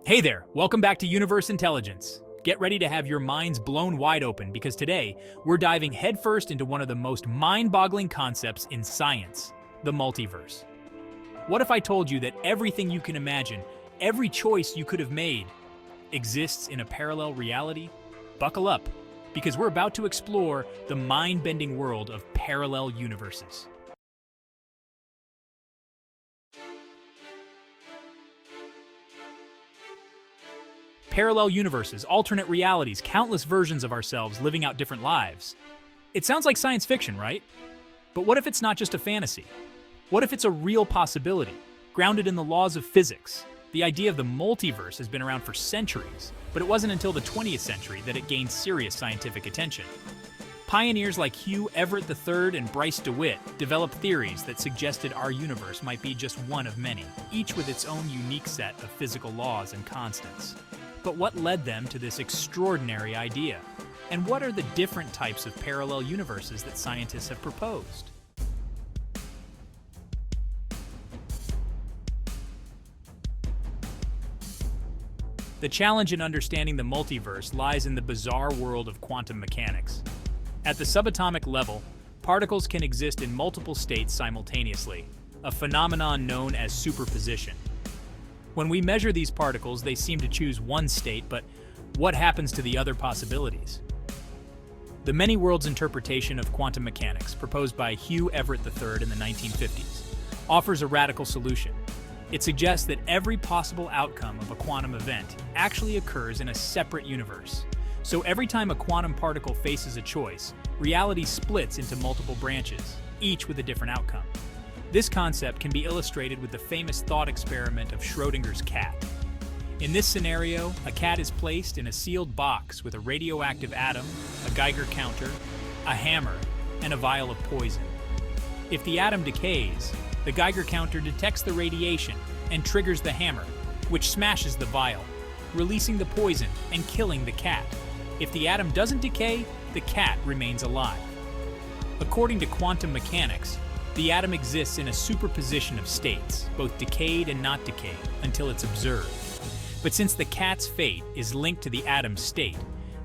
Hey there, welcome back to Universe Intelligence. Get ready to have your minds blown wide open because today we're diving headfirst into one of the most mind-boggling concepts in science, the multiverse. What if I told you that everything you can imagine, every choice you could have made, exists in a parallel reality? Buckle up, because we're about to explore the mind-bending world of parallel universes. Parallel universes, alternate realities, countless versions of ourselves living out different lives. It sounds like science fiction, right? But what if it's not just a fantasy? What if it's a real possibility, grounded in the laws of physics? The idea of the multiverse has been around for centuries, but it wasn't until the 20th century that it gained serious scientific attention. Pioneers like Hugh Everett III and Bryce DeWitt developed theories that suggested our universe might be just one of many, each with its own unique set of physical laws and constants. But what led them to this extraordinary idea? And what are the different types of parallel universes that scientists have proposed? The challenge in understanding the multiverse lies in the bizarre world of quantum mechanics. At the subatomic level, particles can exist in multiple states simultaneously, a phenomenon known as superposition. When we measure these particles, they seem to choose one state, but what happens to the other possibilities? The many worlds interpretation of quantum mechanics, proposed by Hugh Everett III in the 1950s, offers a radical solution. It suggests that every possible outcome of a quantum event actually occurs in a separate universe. So every time a quantum particle faces a choice, reality splits into multiple branches, each with a different outcome. This concept can be illustrated with the famous thought experiment of Schrödinger's cat. In this scenario, a cat is placed in a sealed box with a radioactive atom, a Geiger counter, a hammer, and a vial of poison. If the atom decays, the Geiger counter detects the radiation and triggers the hammer, which smashes the vial, releasing the poison and killing the cat. If the atom doesn't decay, the cat remains alive. According to quantum mechanics, the atom exists in a superposition of states, both decayed and not decayed, until it's observed. But since the cat's fate is linked to the atom's state,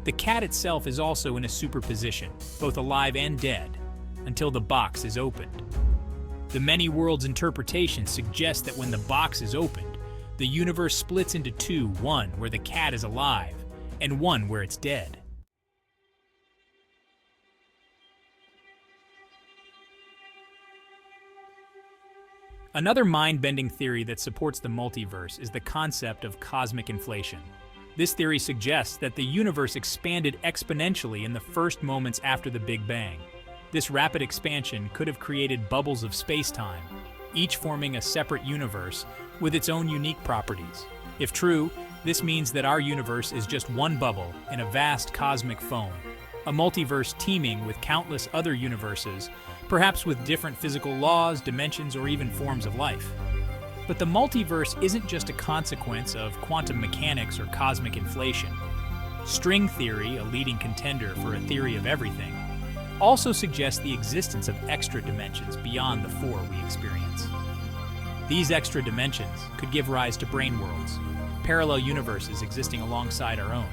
the cat itself is also in a superposition, both alive and dead, until the box is opened. The many worlds interpretation suggests that when the box is opened, the universe splits into two, one where the cat is alive, and one where it's dead. Another mind-bending theory that supports the multiverse is the concept of cosmic inflation. This theory suggests that the universe expanded exponentially in the first moments after the Big Bang. This rapid expansion could have created bubbles of space-time, each forming a separate universe with its own unique properties. If true, this means that our universe is just one bubble in a vast cosmic foam, a multiverse teeming with countless other universes, perhaps with different physical laws, dimensions, or even forms of life. But the multiverse isn't just a consequence of quantum mechanics or cosmic inflation. String theory, a leading contender for a theory of everything, also suggests the existence of extra dimensions beyond the four we experience. These extra dimensions could give rise to brain worlds, parallel universes existing alongside our own,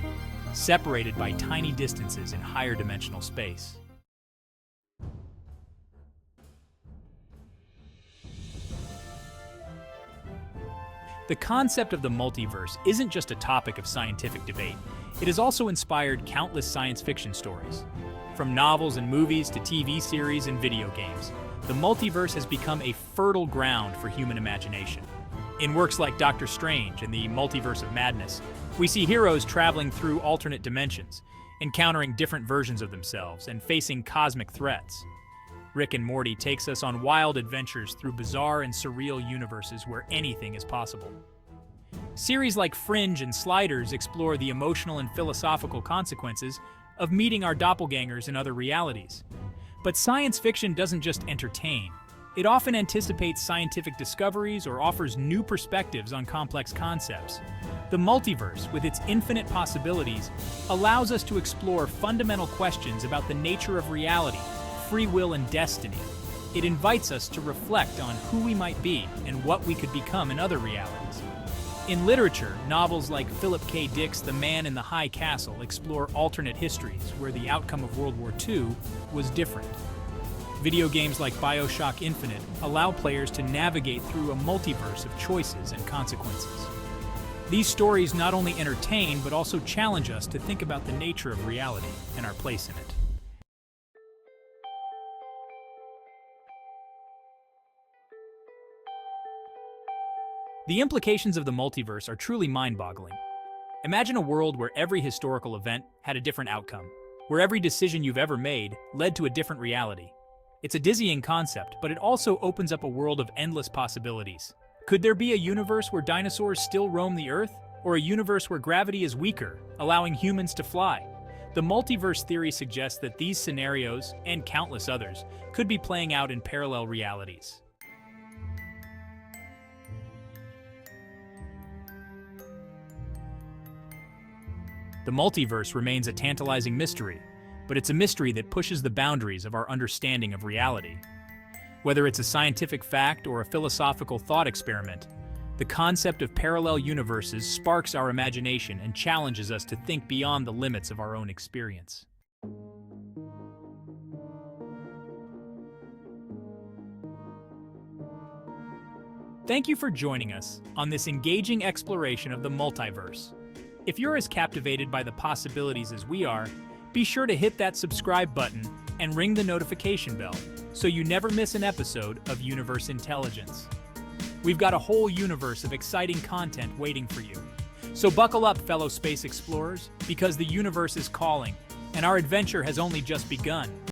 separated by tiny distances in higher dimensional space. The concept of the multiverse isn't just a topic of scientific debate. It has also inspired countless science fiction stories. From novels and movies to TV series and video games, the multiverse has become a fertile ground for human imagination. In works like Doctor Strange and the Multiverse of Madness, we see heroes traveling through alternate dimensions, encountering different versions of themselves and facing cosmic threats. Rick and Morty takes us on wild adventures through bizarre and surreal universes where anything is possible. Series like Fringe and Sliders explore the emotional and philosophical consequences of meeting our doppelgängers in other realities. But science fiction doesn't just entertain. It often anticipates scientific discoveries or offers new perspectives on complex concepts. The multiverse, with its infinite possibilities, allows us to explore fundamental questions about the nature of reality, free will, and destiny. It invites us to reflect on who we might be and what we could become in other realities. In literature, novels like Philip K. Dick's The Man in the High Castle explore alternate histories where the outcome of World War II was different. Video games like BioShock Infinite allow players to navigate through a multiverse of choices and consequences. These stories not only entertain but also challenge us to think about the nature of reality and our place in it. The implications of the multiverse are truly mind-boggling. Imagine a world where every historical event had a different outcome, where every decision you've ever made led to a different reality. It's a dizzying concept, but it also opens up a world of endless possibilities. Could there be a universe where dinosaurs still roam the Earth? Or a universe where gravity is weaker, allowing humans to fly? The multiverse theory suggests that these scenarios, and countless others, could be playing out in parallel realities. The multiverse remains a tantalizing mystery, but it's a mystery that pushes the boundaries of our understanding of reality. Whether it's a scientific fact or a philosophical thought experiment, the concept of parallel universes sparks our imagination and challenges us to think beyond the limits of our own experience. Thank you for joining us on this engaging exploration of the multiverse. If you're as captivated by the possibilities as we are, be sure to hit that subscribe button and ring the notification bell so you never miss an episode of Universe Intelligence. We've got a whole universe of exciting content waiting for you. So buckle up, fellow space explorers, because the universe is calling, and our adventure has only just begun.